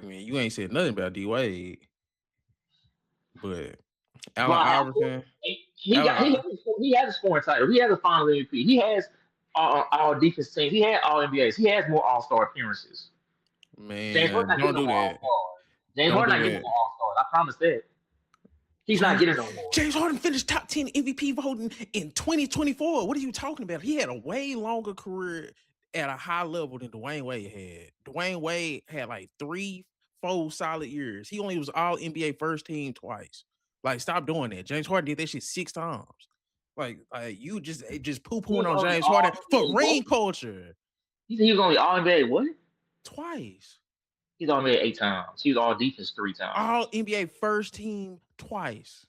I mean, you ain't said nothing about D Wade, but Allen Well, Iverson, he got Allen, he has a scoring title. He has a Final MVP. He has all defense teams. He had all NBAs. He has more All Star appearances. James Harden man, not don't getting no do more All that. Stars. James Don't Harden do not getting no that. more All Stars. I promise that. He's not James getting no more. James Harden finished top 10 MVP voting in 2024. What are you talking about? He had a way longer career at a high level than Dwayne Wade had. Dwayne Wade had like 3, 4 solid years. He only was all NBA first team twice. Like, stop doing that. James Harden did that shit 6 times. Like you just poo He was pooing on only James All Harden for NBA. What? ring culture He was only All NBA. What? twice. He's All NBA 8 times. He was All Defense 3 times. All NBA first team twice.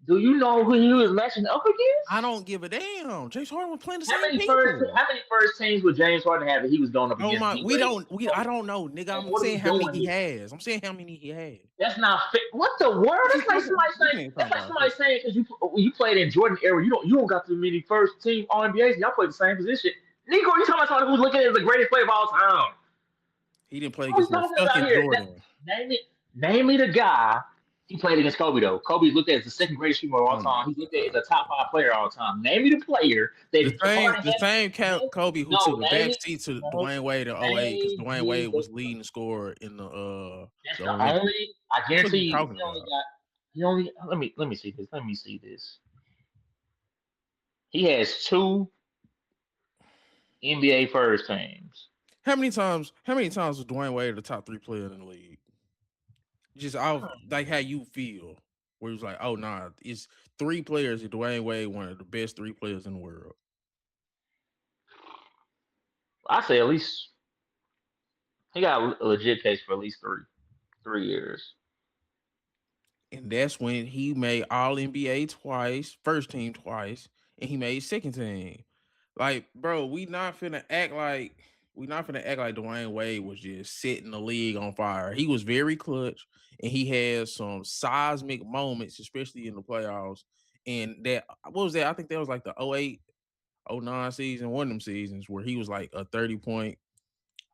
Do you know who he was matching up I against? don't give a damn. James Harden was playing the How same many first people. how many first teams would James Harden have that he was going up Oh against my, D Wade? I don't know, nigga. And I'm what are saying we how many doing he here? has. I'm saying how many he has. That's not fit. What the world? What you That's like talking? somebody What saying. you That's talking like about? somebody saying because you played in Jordan era, you don't got too many first team All NBAs. Y'all played the same position. Nico, you talking about somebody who's looking at as the greatest player of all time? He didn't play What are we against no talking about fucking here? Jordan. Name me the guy he played against Kobe though. Kobe's looked at as the second greatest shooter of all Oh my time. He's looked at as god. a top 5 player of all time. Name me the player that Harden The had. same Kobe who took No, a back seat to Dwayne Wade in '08 because name Dwayne me Wade the. was leading scorer in That's the the Olympics. only. I What are guarantee you you, talking he only about? got. He only. Let me see this. Let me see this. He has two NBA first teams. How many times was Dwayne Wade the top 3 player in the league? Just off like how you feel. Where it was like, oh nah, it's 3 players and Dwayne Wade one of the best 3 players in the world. I say at least he got a legit case for at least 3 years. And that's when he made All NBA twice, first team twice, and he made second team. Like, bro, we not finna act like Dwayne Wade was just setting the league on fire. He was very clutch, and he had some seismic moments, especially in the playoffs. And that what was that? I think that was like the '08, '09 season, one of them seasons where he was like a 30-point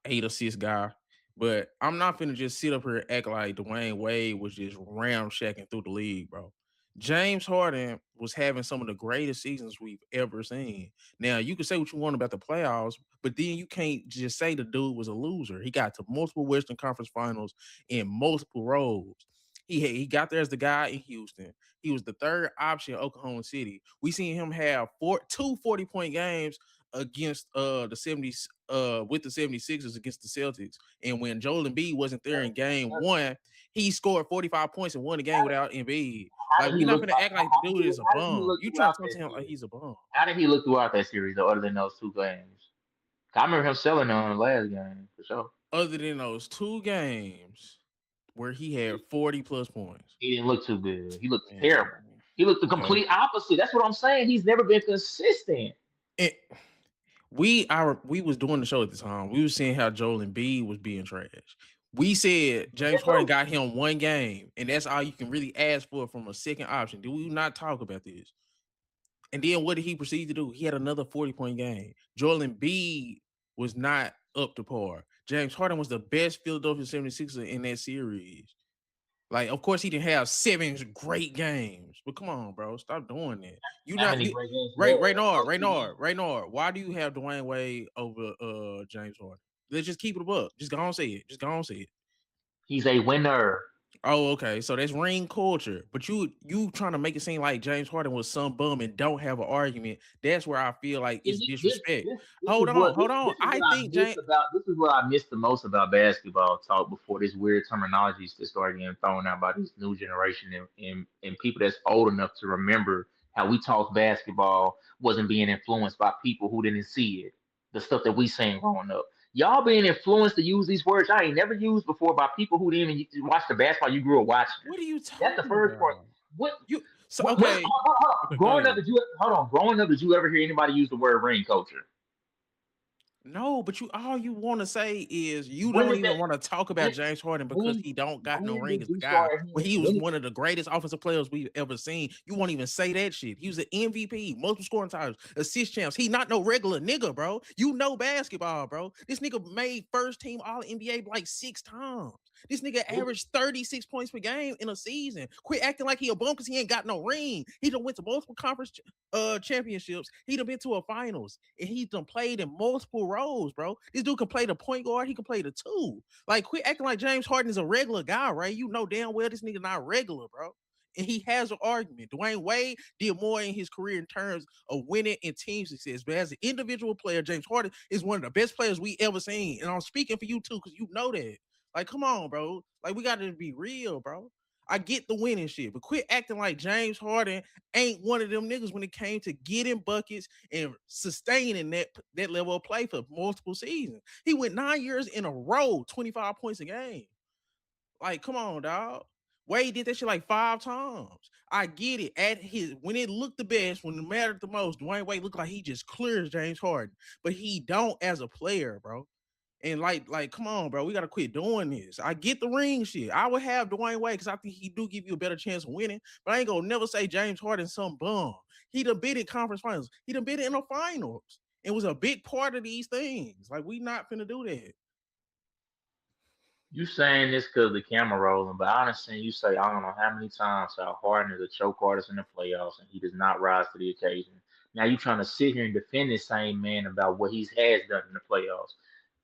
8 assist guy. But I'm not finna just sit up here and act like Dwayne Wade was just ramshacking through the league, bro. James Harden was having some of the greatest seasons we've ever seen. Now, you can say what you want about the playoffs, but then you can't just say the dude was a loser. He got to multiple Western Conference finals in multiple roles. He got there as the guy in Houston. He was the third option in Oklahoma City. We seen him have two 40-point games against the 70s with the 76ers against the Celtics. And when Joel Embiid wasn't there in game one, he scored 45 points and won the game without Embiid. How Like, did we're he not look? gonna act like the dude is a How did he bum. look You trying to throughout talk that to him like series? he's a bum. How did he look throughout that series, though, other than those 2 games? I remember him selling on the last game for sure. Other than those 2 games where he had 40 plus points. He didn't look too good. He looked terrible. Man, He looked the okay. complete opposite. That's what I'm saying. He's never been consistent. And we was doing the show at the time. We was seeing how Joel Embiid was being trash. We said James That's Harden true. got him 1 game, and that's all you can really ask for from a second option. Did we not talk about this? And then what did he proceed to do? He had another 40-point game. Joel Embiid was not up to par. James Harden was the best Philadelphia 76er in that series. Like, of course, he didn't have 7 great games, but come on, bro, stop doing that. You How not many you, great games he Ray had? Raynard. Why do you have Dwayne Wade over James Harden? Let's just keep it above. Just go on say it. Just go on say it. He's a winner. Oh, okay. So that's ring culture. But you trying to make it seem like James Harden was some bum and don't have an argument. That's where I feel like it's disrespect. Hold on, hold on. This is I what I think missed James. about this is what I missed the most about basketball talk before this weird terminologies that started getting thrown out by this new generation and people that's old enough to remember how we talked basketball wasn't being influenced by people who didn't see it. The stuff that we seen growing up. Y'all being influenced to use these words I ain't never used before by people who didn't even watch the basketball you grew up watching. What are you That's the talking first part. about? What You so what okay. hold on. Okay, go Growing up, ahead. did you hold on? Growing up, did you ever hear anybody use the word ring culture? No, but you all you want to say is you When don't did that? even want to talk about When James Harden because when he don't got no when ring did as a you guy. start When hearing? he was When one of the greatest offensive players we've ever seen, you won't even say that shit. He was an MVP, multiple scoring titles, assist champs. He not no regular nigga, bro. You know basketball, bro. This nigga made first team All NBA like 6 times. This nigga averaged 36 points per game in a season. Quit acting like he a bum because he ain't got no ring. He done went to multiple conference championships. He done been to a finals. And he done played in multiple roles, bro. This dude can play the point guard. He can play the two. Like, quit acting like James Harden is a regular guy, right? You know damn well this nigga not regular, bro. And he has an argument. Dwyane Wade did more in his career in terms of winning and team success. But as an individual player, James Harden is one of the best players we ever seen. And I'm speaking for you too, because you know that. Like, come on, bro. Like, we got to be real, bro. I get the winning shit, but quit acting like James Harden ain't one of them niggas when it came to getting buckets and sustaining that level of play for multiple seasons. He went 9 years in a row, 25 points a game. Like, come on, dog. Wade did that shit like 5 times. I get it. At his when it looked the best, when it mattered the most, Dwyane Wade looked like he just clears James Harden, but he don't as a player, bro. And come on, bro. We gotta quit doing this. I get the ring shit. I would have Dwyane Wade because I think he do give you a better chance of winning. But I ain't gonna never say James Harden some bum. He done been in conference finals. He done been in the finals. It was a big part of these things. Like, we not finna do that. You saying this because the camera rolling, but I understand you say I don't know how many times how Harden is a choke artist in the playoffs and he does not rise to the occasion. Now you trying to sit here and defend this same man about what he has done in the playoffs.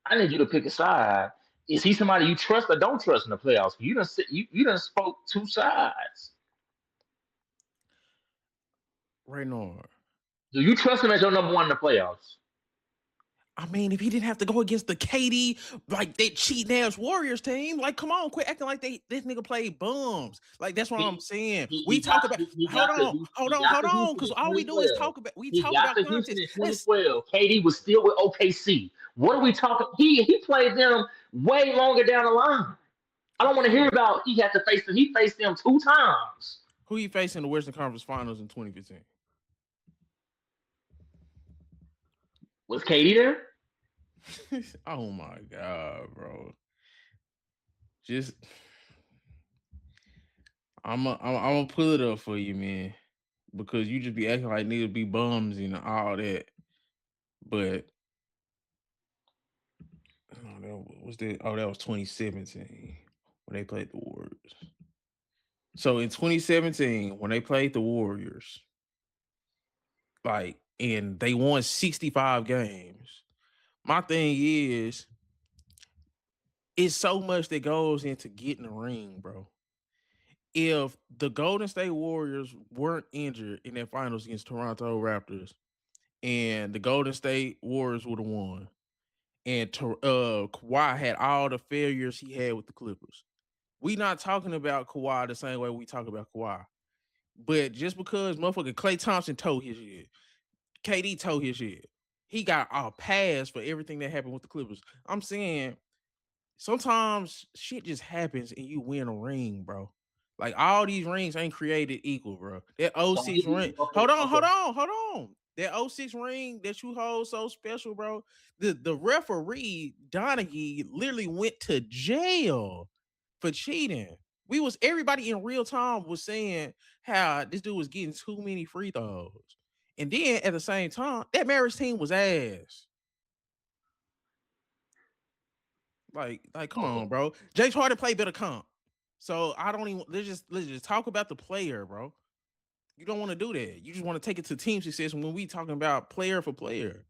I need you to pick a side. Is he somebody you trust or don't trust in the playoffs? You done spoke two sides. Raynor. Do you trust him as your number one in the playoffs? I mean, if he didn't have to go against the KD, like that cheating ass Warriors team, like, come on, quit acting like this nigga played bums. Like, that's what I'm He saying. We he talk got about he hold got to on, hold he on, got hold to on, Houston because in all we do is 2012. we He talk got about to Houston context. in Let's 2012. KD was still with OKC. What are we talking? He played them way longer down the line. I don't want to hear about he had to face them. He faced them two times. who he facing in the Western Conference Finals in 2015. Was KD there? Oh my god, bro. Just I'm gonna pull it up for you, man, because you just be acting like niggas be bums and all that. But no, that was that. Oh, that was 2017 when they played the Warriors. So in 2017, when they played the Warriors, like, and they won 65 games. My thing is, it's so much that goes into getting the ring, bro. If the Golden State Warriors weren't injured in their finals against Toronto Raptors, and the Golden State Warriors would have won, and Kawhi had all the failures he had with the Clippers, we not talking about Kawhi the same way we talk about Kawhi. But just because motherfucker Klay Thompson told his shit, KD told his shit, he got a pass for everything that happened with the Clippers. I'm saying sometimes shit just happens and you win a ring, bro. Like, all these rings ain't created equal, bro. That So '06 ring. okay, Hold on, hold okay. on, hold on. That '06 ring that you hold so special, bro. The referee, Donaghy, literally went to jail for cheating. Everybody in real time was saying how this dude was getting too many free throws. And then at the same time, that Mavericks team was ass. Come Okay. on, bro. James Harden played better comp. So I don't even let's just talk about the player, bro. You don't want to do that. You just want to take it to team success when we talking about player for player.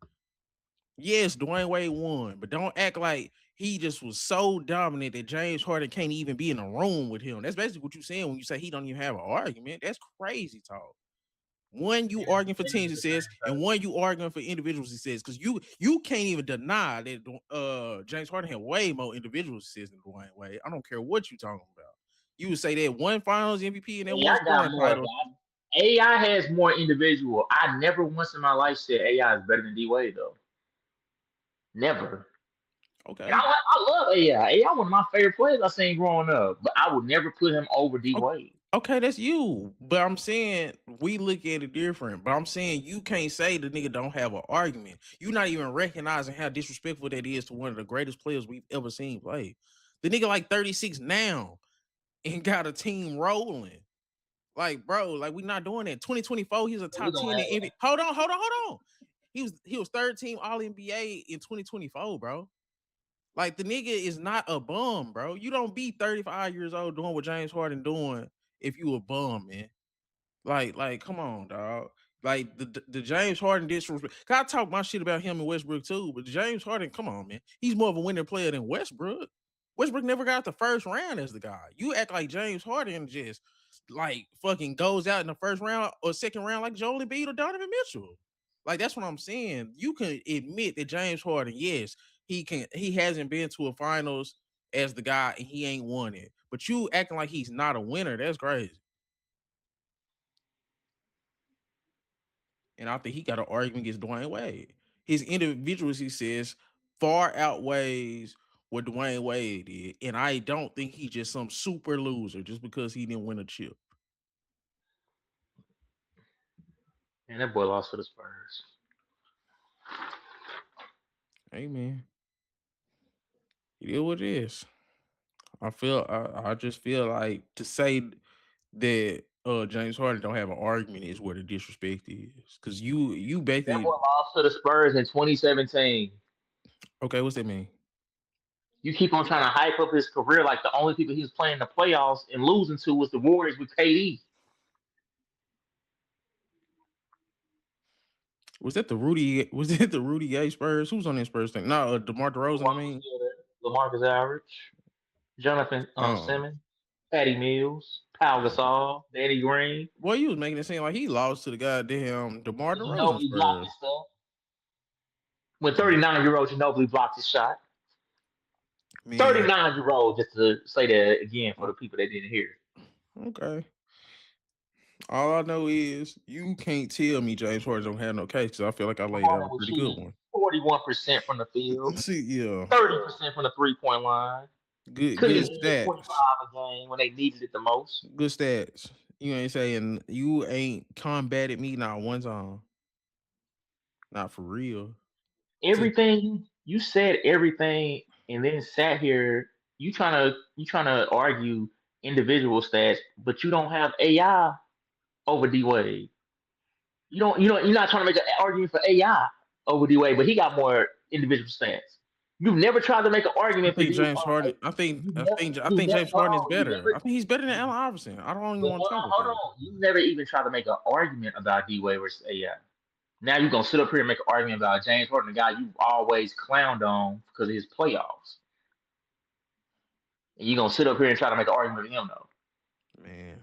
Yes, Dwyane Wade won, but don't act like he just was so dominant that James Harden can't even be in a room with him. That's basically what you're saying when you say he don't even have an argument. That's crazy talk. One, you arguing for team success, and one, you arguing for individual success. Because you can't even deny that James Harden had way more individual success than Dwyane Wade. I don't care what you talking about. You would say that one Finals MVP and that one AI got scoring more. title. AI has more individual. I never once in my life said AI is better than D Wade though. Never. And Okay. I love AI. AI one of my favorite players I seen growing up, but I would never put him over D Wade. Okay, that's you. But I'm saying we look at it different. But I'm saying you can't say the nigga don't have an argument. You're not even recognizing how disrespectful that is to one of the greatest players we've ever seen play. The nigga like 36 now and got a team rolling. Like, bro, like, we not doing that. 2024, he was a So we top gonna 10 in act NBA. Hold on. He was third team All NBA in 2024, bro. Like the nigga is not a bum, bro. You don't be 35 years old doing what James Harden doing if you a bum, man. Like, come on, dog. Like the James Harden disrespect. I talk my shit about him and Westbrook too, but James Harden, come on, man. He's more of a winning player than Westbrook. Westbrook never got the first round as the guy. You act like James Harden just like fucking goes out in the first round or second round like Joel Embiid or Donovan Mitchell. Like that's what I'm saying. You can admit that James Harden, yes, he hasn't been to a finals as the guy and he ain't won it. But you acting like he's not a winner, that's crazy. And I think he got an argument against Dwyane Wade. His individuals, he says, far outweighs what Dwyane Wade did. And I don't think he's just some super loser just because he didn't win a chip. And that boy lost to the Spurs. Hey man, it is what it is. I just feel like to say that James Harden don't have an argument is where the disrespect is. Cause you That boy basically lost to the Spurs in 2017. okay, what's that mean? You keep on trying to hype up his career like the only people he was playing in the playoffs and losing to was the Warriors with KD. Was that the Rudy Gay Spurs? Who's on that Spurs thing? No, DeMar DeRozan, I LeBron was mean. still there. LaMarcus Aldridge, Jonathan Oh. Simmons, Patty Mills, Pau Gasol, Danny Green. Boy, you was making it seem like he lost to the goddamn DeMar And DeRozan Ginobili blocked Spurs. his stuff. When Mm, 39-year-old Ginobili blocked his shot. man, 39-year-old, just to say that again for o- the people that didn't hear. okay. All I know is you can't tell me James Harden don't have no case because I feel like I laid out Harden a was pretty good shooting one. 41% from the field, See, yeah, 30% from the 3-point line. Couldn't good even hit stats, 25 a game when they needed it the most. good stats. You ain't saying you ain't combated me not one time, not for real. To Everything you said everything and then sat here. You trying to argue individual stats, but you don't have AI over D Wade. You're not trying to make an argument for AI over D Wade, but he got more individual stats. You've never tried to make an I argument for think D. James Harden. I think James Hold Harden is on, you better. I never. think he's better than Allen Iverson. I don't even But want to talk about hold that. on, you never even tried to make an argument about D Wade versus AI. Now you're gonna sit up here and make an argument about James Harden, the guy you've always clowned on because of his playoffs. And you're gonna sit up here and try to make an argument with him though. Man,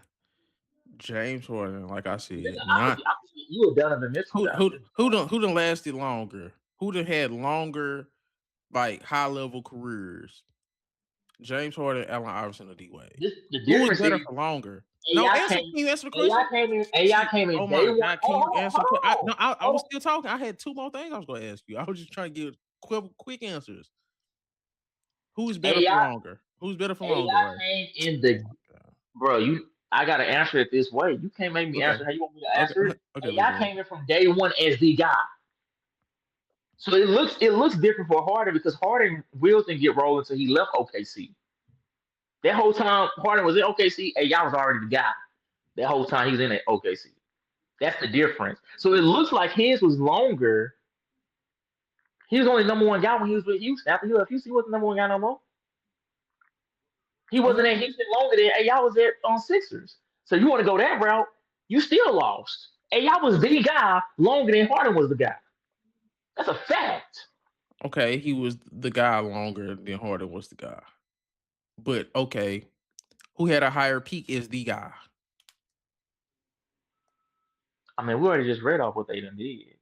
James Harden, like I Nigga, said, I could, not I could see you a Donovan Mitchell who guy. who who done lasted longer? Who done had longer like high level careers? James Harden, Allen Iverson, or D Wade? The Who is difference better is for longer? No, AI answer. Can came. you answer the AI question? came in. AI See, came in oh day my one. God, can Hold you on, answer the hold question? on, I hold was on. still talking. I had two more things I was going to ask you. I was just trying to give quick answers. Who's better for AI longer? Who's better for longer, AI right? came in the bro. I gotta answer it this way. You can't make me Okay. answer how you want me to Okay. answer it. Okay. Let's AI go. came in from day one as the guy. So it looks different for Harden because Harden wheels didn't get rolled until he left OKC. That whole time Harden was in OKC, AI was already the guy. That whole time he was in OKC. That's the difference. So it looks like his was longer. He was only number one guy when he was with Houston. After he left Houston, he wasn't number one guy no more. He wasn't Okay. at Houston longer than AI was at on Sixers. So you want to go that route, you still lost. AI was the guy longer than Harden was the guy. That's a fact. Okay. He was the guy longer than Harden was the guy. But okay, who had a higher peak is the guy. I mean, we already just read off what they done did.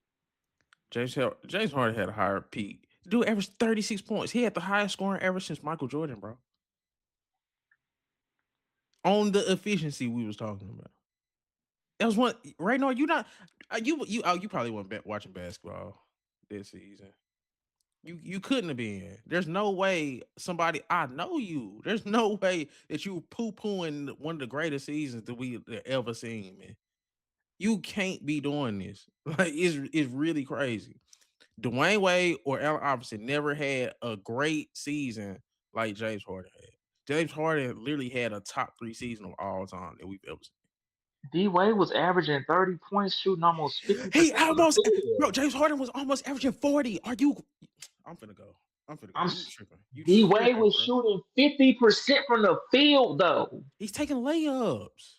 James Harden had a higher peak. Dude averaged 36 points. He had the highest scoring ever since Michael Jordan, bro. On the efficiency we was talking about. That was one right now. You not you probably weren't watching basketball this season. You couldn't have been. There's no way somebody I know you. There's no way that you poo pooing one of the greatest seasons that we ever seen, man. You can't be doing this. Like it's really crazy. Dwayne Wade or Allen Iverson never had a great season like James Harden had. James Harden literally had a top three season of all time that we've ever D Wade was averaging 30 points, shooting almost seen. He 50% from the almost, bro. field. James Harden was almost averaging 40. Are you? I'm finna go. I'm finna go. I'm You tripping? You D Wade tripping, was bro? shooting 50% from the field though. He's taking layups.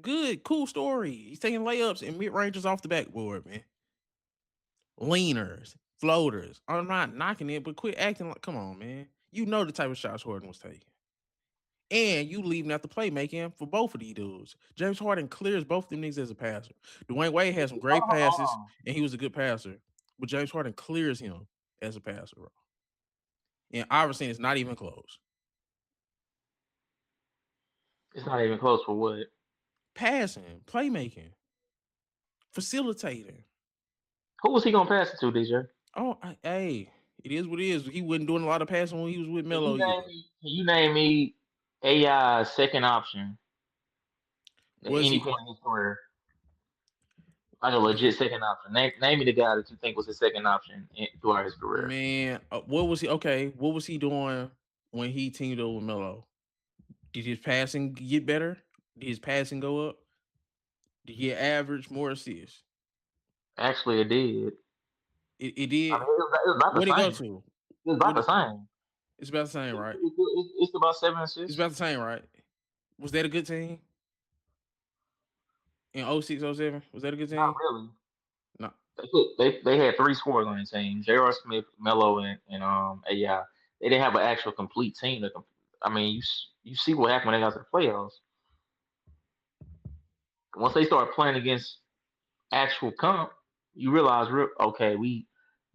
Good, cool story. He's taking layups and mid ranges off the backboard, man. Leaners, floaters. I'm not knocking it, but quit acting like. Come on, man. You know the type of shots Harden was taking. And you leaving out the playmaking for both of these dudes. James Harden clears both of them niggas as a passer. Dwayne Wade had some great Hold passes, on. and he was a good passer. But James Harden clears him as a passer, bro. And Iverson is not even close. It's not even close for what. Passing, playmaking, facilitating. Who was he gonna pass it to, DJ? Oh, hey, it is what it is. He wasn't doing a lot of passing when he was with Melo either. Can you name me AI second option at Was any he, point in his career? Like a legit second option. Name me the guy that you think was his second option throughout his career. man? What was he? Okay, what was he doing when he teamed up with Melo? Did his passing get better? Did his passing go up? Did he average more assists? Actually, it did. It I mean, did. it was about the What did it go same. to? It was about What? the same. It's about the same, right? It's about seven It's assists. about the same, right? Was that a good team in 06, 07? Was that a good Not team? really. No. They had three scorers on the team: J.R. Smith, Melo, and AI. They didn't have an actual complete team. I mean, you see what happened when they got to the playoffs. Once they started playing against actual comp, you realize, okay, we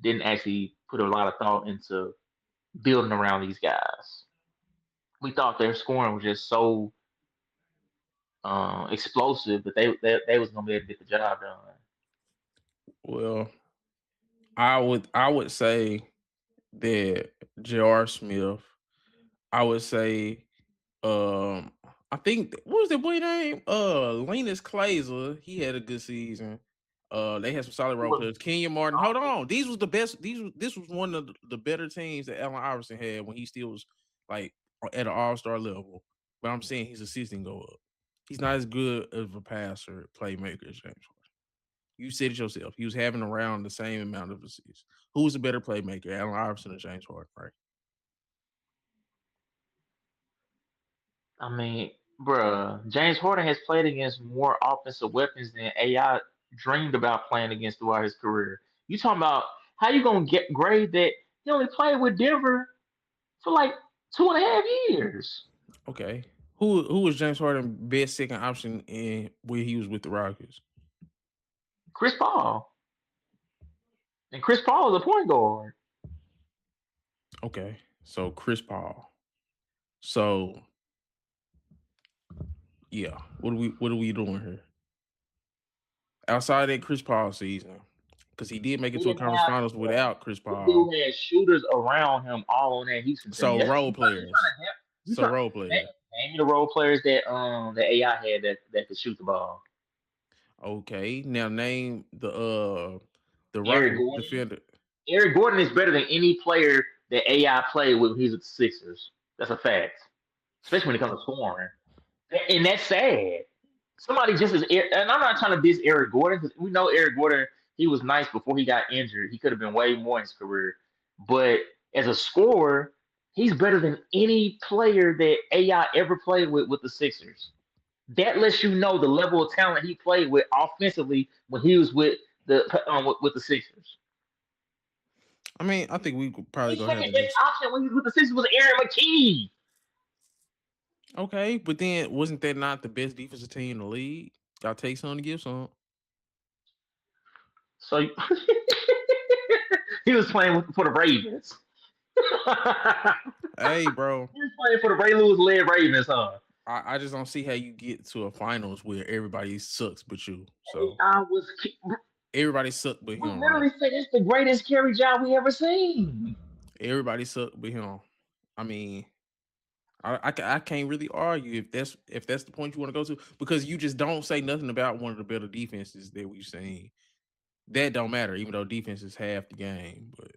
didn't actually put a lot of thought into building around these guys. We thought their scoring was just so explosive that they was gonna be able to get the job done. Well, I would say that J.R. Smith. I would say um I think what was that boy name? Linus Klaser. He had a good season. They had some solid It role was players. Kenyon Martin. Hold on. These was the best. This was one of the better teams that Allen Iverson had when he still was like at an all-star level. But I'm saying his assists didn't go up. He's not as good of a passer, playmaker as James Harden. You said it yourself. He was having around the same amount of assists. Who was a better playmaker, Allen Iverson or James Harden, right? I mean, bruh, James Harden has played against more offensive weapons than AI dreamed about playing against throughout his career. You talking about how you gonna get grade that he only played with Denver for like 2.5 years? Okay. Who was James Harden best second option in when he was with the Rockets? Chris Paul. And Chris Paul is a point guard. Okay. So Chris Paul. So yeah, what are we doing here? Outside that Chris Paul season, because he did make it He to a didn't conference have finals without Chris this Paul. dude had shooters around him all on that Houston team. So role You trying players. to help you So trying role players. name me the role players that AI had that could shoot the ball. Okay. Now name the Eric Rocket Gordon. defender. Eric Gordon is better than any player that AI played with when he was at the Sixers. That's a fact. Especially when it comes to scoring. And that's sad. Somebody just as and I'm not trying to diss Eric Gordon because we know Eric Gordon, he was nice before he got injured. He could have been way more in his career. But as a scorer, he's better than any player that AI ever played with the Sixers. That lets you know the level of talent he played with offensively when he was with the Sixers. I mean, I think we could probably His gonna have second to best dis. option when he was with the Sixers was Aaron McKee. Okay, but then wasn't that not the best defensive team in the league? Y'all take some to give some. So he was playing for the Ravens. he was Hey, bro. playing for the Ray Lewis led Ravens, huh? I just don't see how you get to a finals where everybody sucks but you. So I was everybody sucked but we him, right? literally said it's the greatest carry job we ever seen. Everybody sucked but him. I mean, I can't really argue if that's the point you want to go to because you just don't say nothing about one of the better defenses that we've seen. That don't matter, even though defense is half the game. But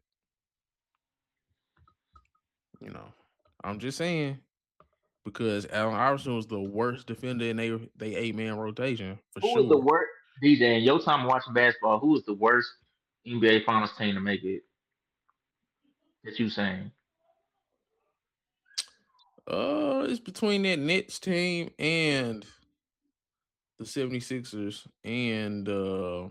you know, I'm just saying because Allen Iverson was the worst defender in they 8-man rotation for Who was the sure. worst DJ in your time watching basketball? Who was the worst NBA Finals team to make it? that you saying? It's between that Nets team and the 76ers and mm,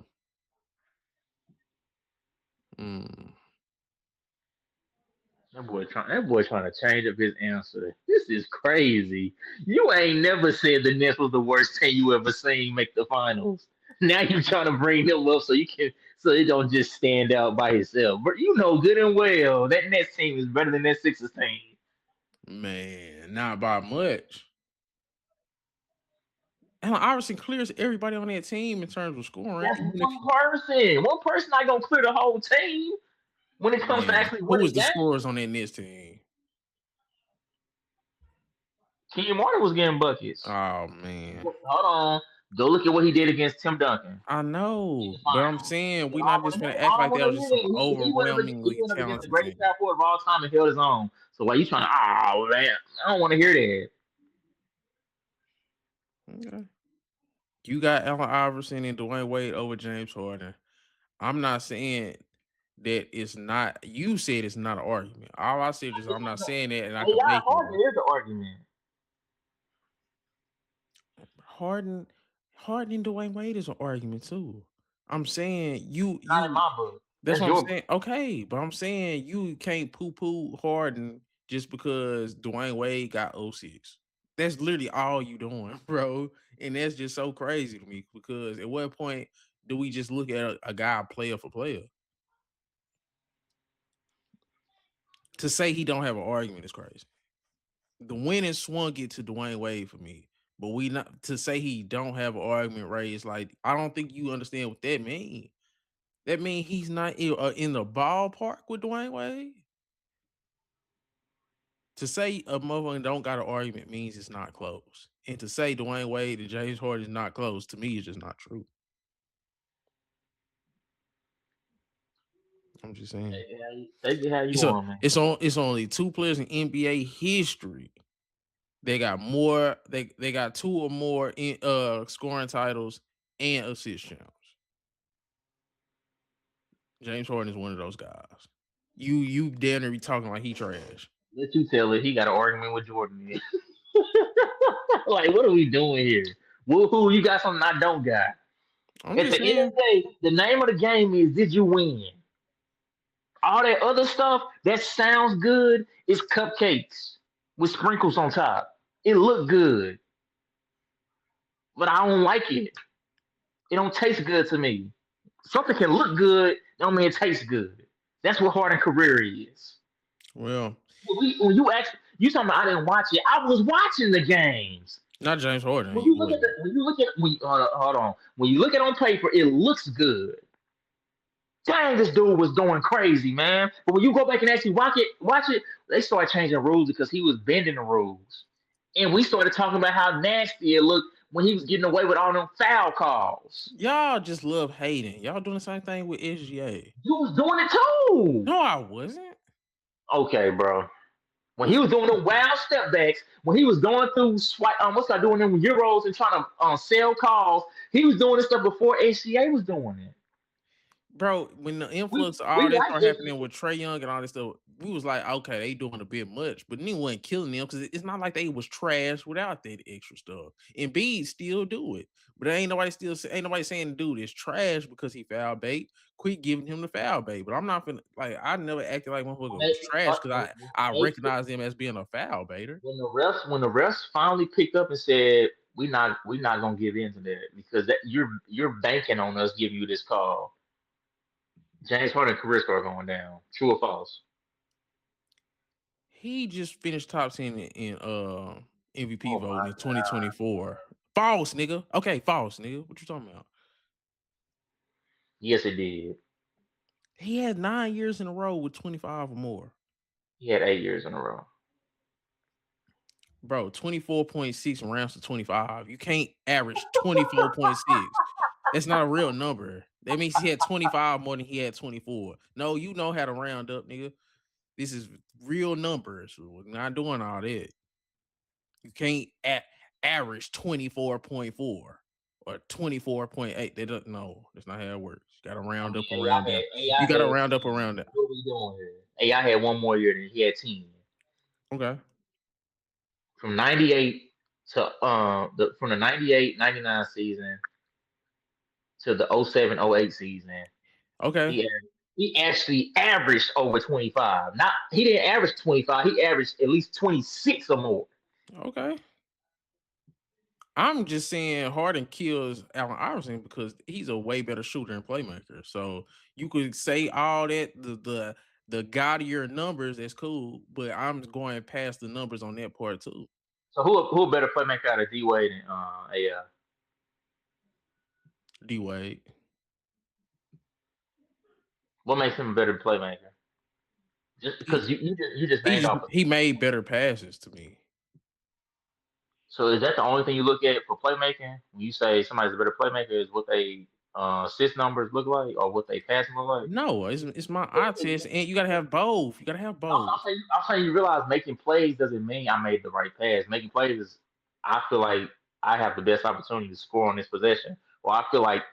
That boy trying to change up his answer. This is crazy. You ain't never said the Nets was the worst team you ever seen make the finals. Now you trying to bring them up so it don't just stand out by itself. But you know good and well that Nets team is better than that Sixers team. man, not by much. Allen Iverson clears everybody on that team in terms of scoring. That's Even if one person. One person not gonna clear the whole team when it comes to man, actually who was winning the games. scorers on that Nets team? Kenyon Martin was getting buckets. Oh man, Hold on. Go look at what he did against Tim Duncan I in the know, but I'm finals. saying That's we all I not want just to gonna know. act All I like want that to was hear just is some he overwhelmingly went up against the talented greatest team. power forward of all time and held his own. So why you trying to? Oh man, I don't want to hear that. Okay. You got Allen Iverson and Dwayne Wade over James Harden. I'm not saying that it's not. You said it's not an argument. All I said is I'm not saying that, and I could AI make Harden one. is the argument. Harden, Harden and Dwayne Wade is an argument too. I'm saying Not in you. my book. That's That's what I'm your book. saying. Okay, but I'm saying you can't poo poo Harden just because Dwayne Wade got '06. That's literally all you doing, bro. And that's just so crazy to me because at what point do we just look at a guy player for player? To say he don't have an argument is crazy. The winning swung it to Dwayne Wade for me. But we not to say he don't have an argument raised. Like I don't think you understand what that mean. That mean he's not in the ballpark with Dwayne Wade. To say a motherfucker don't got an argument means it's not close. And to say Dwayne Wade and James Harden is not close to me is just not true. I'm just saying. Take it how you want, man. It's only two players in NBA history. They got more. They got two or more in scoring titles and assist champs. James Harden is one of those guys. You damn near be talking like he trash. Let you tell it. He got an argument with Jordan. Like, what are we doing here? Woohoo! You got something I don't got. I'm At just the end of saying. the day, the name of the game is did you win? All that other stuff that sounds good is cupcakes with sprinkles on top. It look good, but I don't like it. It don't taste good to me. Something can look good, don't mean it tastes good. That's what Harden career is. Well, When you ask, you talking about I didn't watch it. I was watching the games. not James Harden. When He you look at wasn't. hold on. When you look at it on paper, it looks good. Dang, this dude was going crazy, man. But when you go back and actually watch it, they started changing rules because he was bending the rules. And we started talking about how nasty it looked when he was getting away with all them foul calls. Y'all just love hating. Y'all doing the same thing with SGA. You was doing it too. No, I wasn't. Okay, bro. When he was doing the wild step backs, when he was going through what's I doing them euros and trying to sell calls, he was doing this stuff before HCA was doing it. Bro, when the We influx of we all that like started happening HCA. with Trey Young and all this stuff, we was like, okay, they doing a bit much, but then wasn't killing them because it's not like they was trash without that extra stuff. And B still do it, but ain't nobody saying the dude is trash because he foul bait. Quit giving him the foul bait. But I'm not finna like I never acted like motherfucker was trash because I recognize him as being a foul baiter. When the refs finally picked up and said we not gonna give in to that because that you're banking on us giving you this call. James Harden career score going down. True or false? He just finished top 10 in MVP Oh voting my in god. 2024. False, nigga. Okay, false, nigga. What you talking about? Yes, it did. He had 9 years in a row with 25 or more. He had 8 years in a row. Bro, 24.6 rounds to 25. You can't average 24.6. That's not a real number. That means he had 25 more than he had 24. No, you know how to round up, nigga. This is real numbers. We're not doing all that. You can't average 24.4 or 24.8. They don't know. That's not how it works. You gotta I round mean, up around down. AI You gotta had round up 10. around down. What are we doing here? AI had one more year than he had 10. Okay. From 98 to from the 98-99 season to the 07-08 season, Okay. he he actually averaged over 25. Not he didn't average 25, he averaged at least 26 or more. Okay. I'm just saying Harden kills Allen Iverson because he's a way better shooter and playmaker. So you could say all that the gaudier numbers, that's cool, but I'm going past the numbers on that part too. So who a better playmaker out of D Wade and AI? D Wade. What makes him a better playmaker? Just because He you just named off a he few. made better passes to me. So is that the only thing you look at for playmaking? When you say somebody's a better playmaker, is what they assist numbers look like or what they passing look like? No, it's my eye test, and you gotta have both. You gotta have both. I'm saying you realize making plays doesn't mean I made the right pass. Making plays is I feel like I have the best opportunity to score on this possession, or I feel like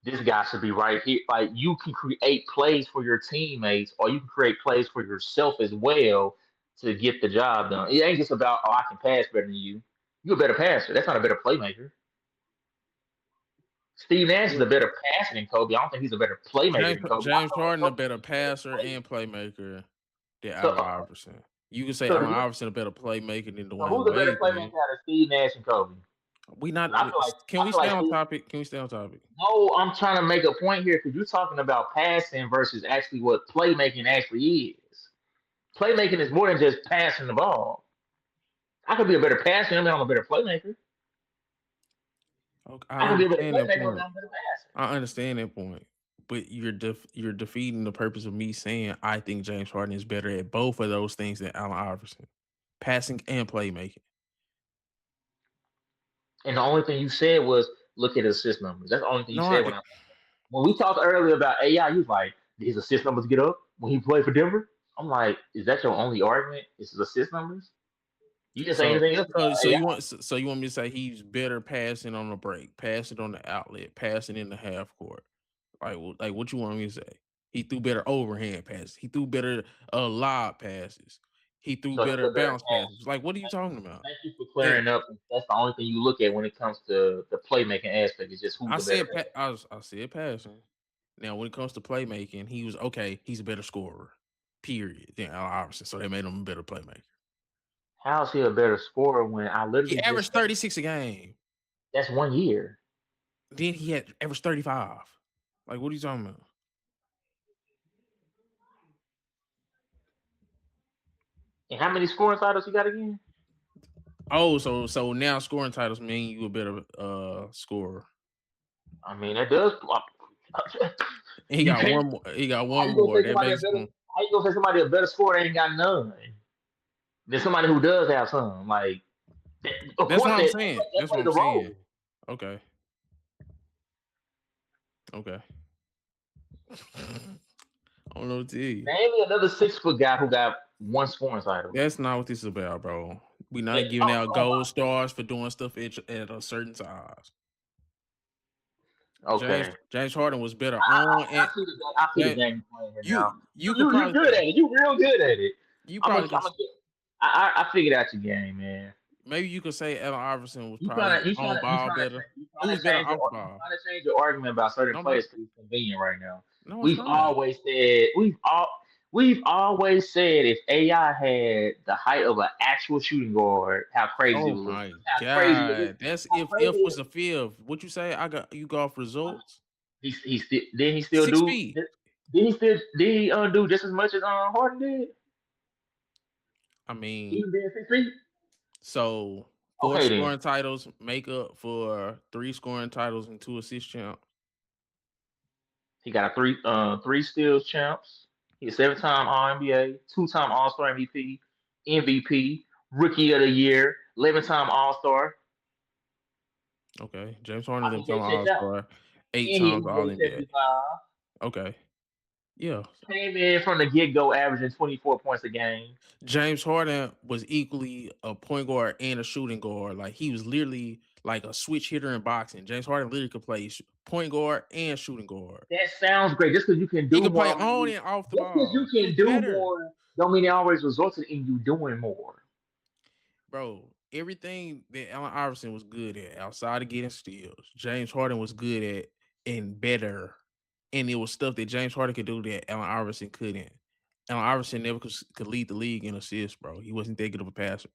this guy should be right here. Like you can create plays for your teammates, or you can create plays for yourself as well to get the job done. It ain't just about I can pass better than you. You're a better passer. That's not a better playmaker. Steve Nash is a better passer than Kobe. I don't think he's a better playmaker than Kobe. I James feel like Harden a Kobe's better a better passer player. and playmaker than So, Allen Iverson. You can say so, Allen Iverson a better playmaker than so Dwayne who's a better Wade playmaker did. out of Steve Nash and Kobe? We 'Cause not. Can I we feel stay like on Steve. topic? Can we stay on topic? No, I'm trying to make a point here because you're talking about passing versus actually what playmaking actually is. Playmaking is more than just passing the ball. I could be a better passer than I'm a better playmaker. Okay, I I could be a better understand that playmaker than point. I'm a better passer. I understand that point. But you're defeating the purpose of me saying I think James Harden is better at both of those things than Allen Iverson, passing and playmaking. And the only thing you said was look at his assist numbers. That's the only thing you No, said when we talked earlier about AI. You was like, did his assist numbers get up when he played for Denver? I'm like, is that your only argument? Is his assist numbers? You didn't say so anything else about AI. you want me to say he's better passing on the break, passing on the outlet, passing in the half court. Like what you want me to say? He threw better overhand passes. He threw better lob passes. He threw So he's better a better bounce passer. passes. Like what are you talking about? Thank you for Yeah, clearing up. That's the only thing you look at when it comes to the playmaking aspect. Is just who's I the better said passer. I said passing. Now when it comes to playmaking, he was okay. He's a better scorer. Period. Than Allen Iverson, so they made him a better playmaker. How is he a better scorer when I He literally just averaged said 36 a game. that's 1 year? Then he had averaged 35. Like what are you talking about? And how many scoring titles he got again? Oh, so now scoring titles mean you a better scorer. I mean, that does. And he You got can't. one more. He got How one you gonna more. say That somebody a makes better? him. How you gonna say somebody a better scorer ain't got none? There's somebody who does have some. Like, of That's course, what I'm saying. that That's what plays I'm a role. saying. Okay. Okay. I don't know what to tell you. Name me another 6 foot guy who got one scoring title. That's not what this is about, bro. We Yeah, not giving oh, out oh, gold stars for doing stuff at a certain size. okay. James Harden was better on I and see the that game playing here now. you could You probably good at it. You real good at it. you I'm probably gonna. could I figured out your game, man. maybe you could say Allen Iverson was You trying probably to you trying on to you ball trying to better. cha- you Who trying was to better change your off the you ball? trying to change your argument about certain No, I'm not. players because it's convenient right now. No, it's We've not. always said we've always said if AI had the height of an actual shooting guard, how crazy it Oh would look. my How crazy it is. god. That's How crazy if it was a fifth. What you say? I got you go off results. he still did he still 6 do feet. did he do just as much as Harden did? I mean, Even being 6 feet? so four Okay then. scoring titles make up for three scoring titles and two assist champ. He got a three steals champs. He's 7 time All NBA, 2 time All Star MVP, Rookie of the Year, 11 time All Star. Okay. James Harden I can 11 time check All out. Star, eight And he times All NBA NBA. 75. Okay. Yeah. Came in from the get go, averaging 24 points a game. James Harden was equally a point guard and a shooting guard. Like he was literally like a switch hitter in boxing. James Harden literally could play point guard and shooting guard. That sounds great. Just because you can He do could more, play don't on mean and off the just because you ball. He was can do better. more, don't mean it always results in you doing more. Bro, everything that Allen Iverson was good at outside of getting steals, James Harden was good at and better. And it was stuff that James Harden could do that Allen Iverson couldn't. Allen Iverson never could lead the league in assists, bro. He wasn't that good of a passer.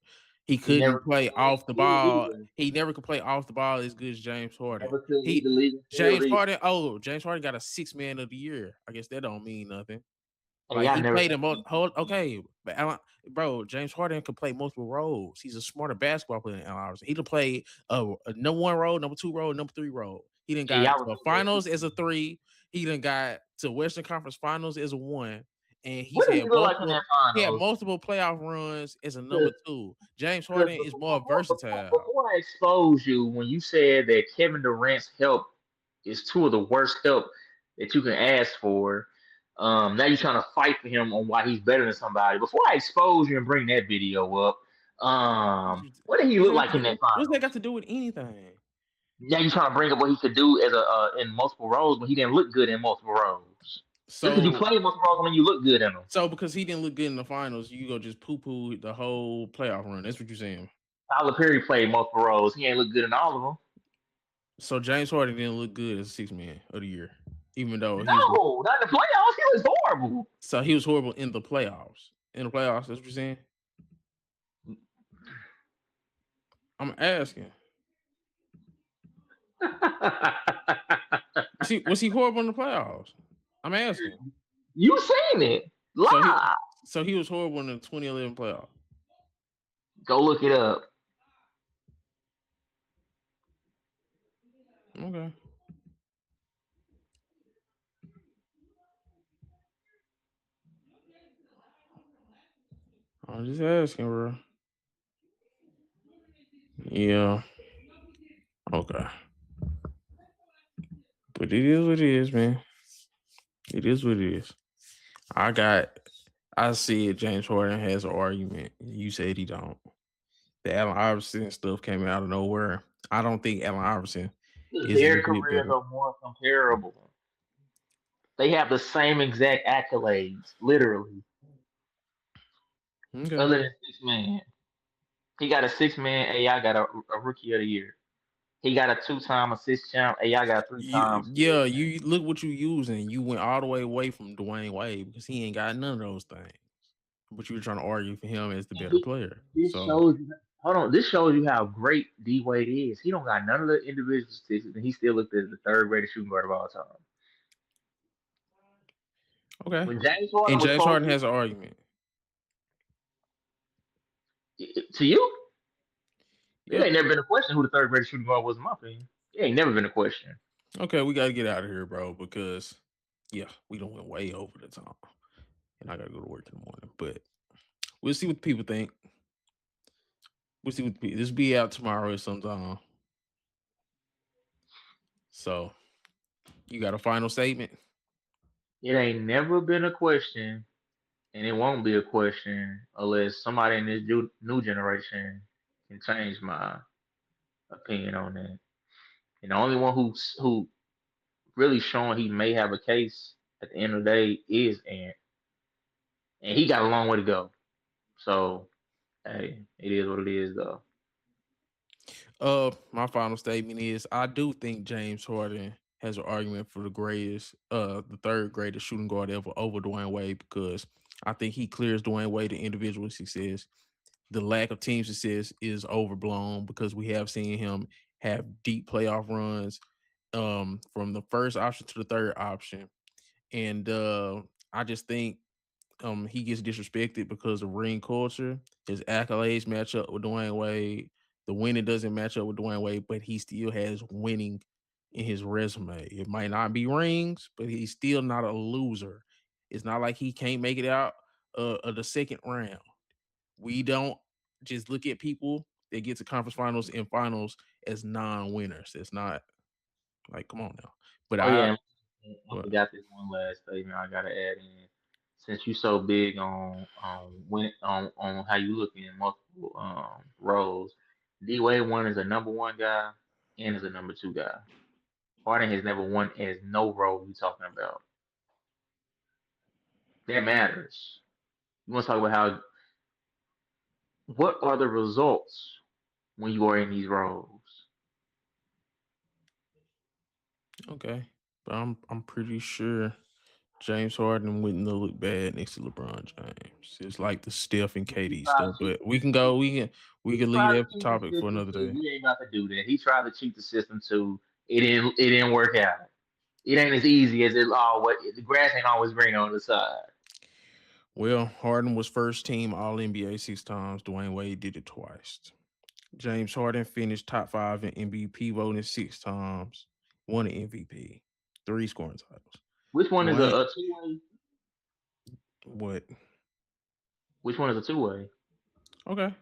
He He never couldn't could play lead off the steals ball. either. He never could play off the ball as good as James Harden. Never could lead the He league in steals James either. Harden. Oh, James Harden got a 6 man of the year. I guess that don't mean nothing. Hey, Like I he never played seen in most. him. Okay, but bro, James Harden could play multiple roles. He's a smarter basketball player than Allen Iverson. He could play a number one role, number two role, number three role. He didn't Yeah, got y'all to a remember that finals as a season. three. He didn't got to Western Conference Finals as a one, and What he's did he had look like in multiple. that He had finals? multiple playoff runs as a number Because two. James because Harden is before, more before before versatile. before I exposed you, when you said that Kevin Durant's help is two of the worst help that you can ask for, now you're trying to fight for him on why he's better than somebody. Before I expose you and bring that video up, what did he What's look that got like to in that do? What's that got finals? to do with anything? Now you're trying to bring up what he could do as a in multiple roles when he didn't look good in multiple roles. Just because you So play multiple roles when you look good in them. so because he didn't look good in the finals, you go just poo poo the whole playoff run. That's what you're saying. Tyler Perry played multiple roles. He ain't look good in all of them. So James Harden didn't look good as a 6 man of the year, even though he was. No, not in the playoffs. He was horrible. So he was horrible in the playoffs. In the playoffs, that's what you're saying. I'm asking. Was he horrible in the playoffs? I'm asking. You seen it So he live. so he was horrible in the 2011 playoff. Go look it up. Okay, I'm just asking, bro. Yeah. Okay. But it is what it is, man. It is what it is. I got. I see it. James Harden has an argument. You said he don't. The Allen Iverson stuff came out of nowhere. I don't think Allen Iverson is a Their little bit careers better. are more comparable. They have the same exact accolades, literally, Okay. other than 6 man. He got a 6 man. AI got a rookie of the year. He got a two-time assist champ. AI got a three-time steal Yeah, champ. you look what you using. You went all the way away from Dwayne Wade because he ain't got none of those things. But you were trying to argue for him as the And better player. this So shows you. Hold on, this shows you how great D Wade is. He don't got none of the individual statistics, and he still looked at the third greatest shooting guard of all time. okay. When James And Harden was James supposed Harden has an argument. to you, it Yep. ain't never been a question who the third greatest shooting guard was, in my opinion. It ain't never been a question. Okay, we gotta get out of here, bro, because yeah, we don't went way over the top. And I gotta go to work in the morning. But we'll see what people think. We'll see what this be out tomorrow or sometime. So you got a final statement? It ain't never been a question, and it won't be a question unless somebody in this new generation can change my opinion on that. And the only one who really showing he may have a case at the end of the day is Ant, and he got a long way to go. So hey, it is what it is, though. My final statement is I do think James Harden has an argument for the third greatest shooting guard ever over Dwayne Wade because I think he clears Dwayne Wade the individual success. The lack of team success is overblown because we have seen him have deep playoff runs from the first option to the third option. And I just think he gets disrespected because of ring culture. His accolades match up with Dwayne Wade. The winning doesn't match up with Dwayne Wade, but he still has winning in his resume. It might not be rings, but he's still not a loser. It's not like he can't make it out of the second round. We don't just look at people that get to conference finals and finals as non-winners. It's not like, come on now. But Oh yeah, I what? forgot this one last statement I gotta add in. Since you so big on when on how you look in multiple roles, D Wade one is a number one guy. and is a number two guy. Harden has never won as no role you talking about. That matters. You want to talk about how what are the results when you are in these roles? Okay, but I'm pretty sure James Harden wouldn't look bad next to LeBron James. It's like the Steph and He KD tried to stuff. cheat. But we can go. We He can leave tried to that cheat the topic for system another too. day. We ain't about to do that. He tried to cheat the system too. It didn't work out. It ain't as easy as it what the grass ain't always green on the side. Well, Harden was first team All NBA 6 times. Dwyane Wade did it twice. James Harden finished top 5 in MVP voting 6 times. Won an MVP, 3 scoring titles. Which one is Dwayne, a two way? what? Which one is a two way? Okay.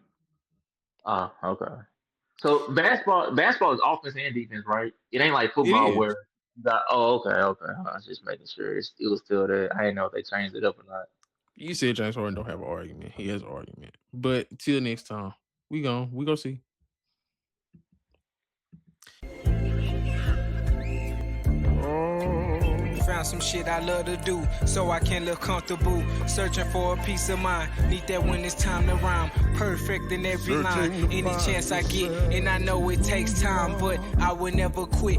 Okay. So basketball is offense and defense, right? It ain't like It football is. where you got. Oh, okay. I was just making sure it was still there. I didn't know if they changed it up or not. You said James Harden don't have an argument. He has an argument. But till next time, we go see. Found some shit I love to do, so I can live comfortable. Searching for a peace of mind, need that when it's time to rhyme. Perfect in every line, any chance I get, and I know it takes time, but I will never quit.